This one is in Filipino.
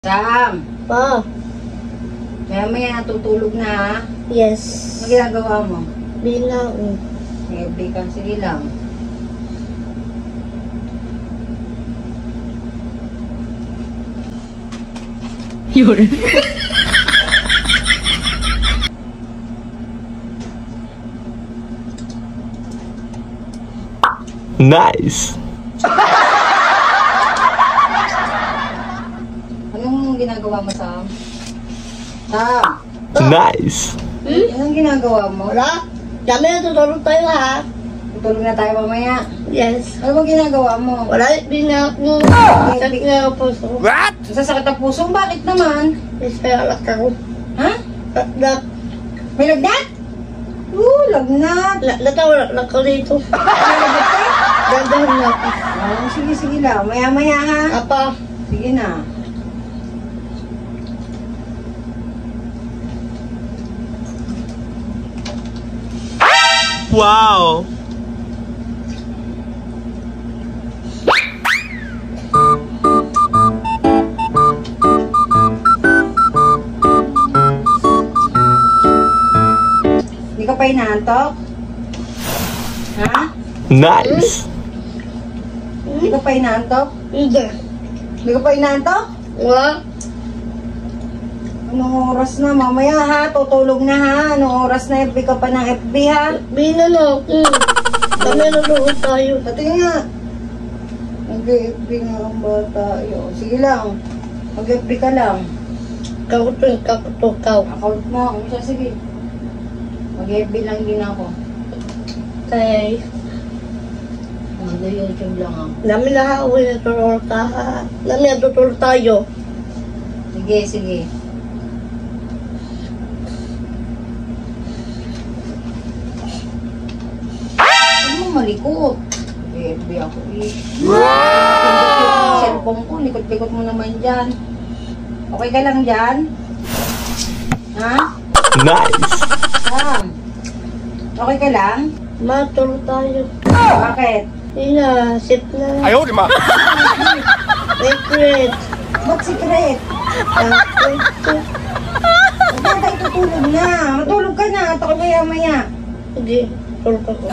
Sam! Pa. Maya natutulog na ha? Yes. Ano ginagawa mo? Bilang. FB ka, sige lang. Yun. Nice. Anong ginagawa mo, Sam? Sam! Nice. Anong ginagawa mo? Wala. Dami na tutulog tayo ha. Tutulog na tayo mamaya. Yes. Ano bang ginagawa mo? Wala. Bilang. Sakit na ako puso. What? Nasasakit ang puso? Bakit naman? Yes, kaya alak ako. Ha? Lagnat. May lagnat? Lagnat. Natawala lang ko dito. Gagahan na ako. Sige lang. Maya ha. Apa. Sige na. Wow. Hindi ka pa inaantok? Ha? Nice. Hindi ka pa inaantok? Hindi. Hindi ka pa inaantok? Wala. Anong oras na? Mamaya ha, tutulog na ha. Anong oras na? FB ka pa ng FB ha? Bilang ako. Dami na tutulog tayo. Pati nga. Mag-FB nga ang bata. Sige lang. Mag-FB ka lang. Kakutukaw. Account mo. Ano siya? Sige. Mag-FB lang din ako. Okay. Mag-YouTube lang ako. Dami na hawin na tutulog tayo. Dami na tutulog tayo. Sige. Ano mo malikot? FB ako eh. Wow! Cellphone ko, likot-likot mo naman dyan. Okay ka lang dyan? Ha? Nice. Okay ka lang? Matulog tayo. Bakit? Hindi na. Sip na. Ayaw, di ma. Secret. Ba't secret? Huwag tayo tutulog na. Matulog ka na. Ito ka maya-maya. Hindi. Tulog ako.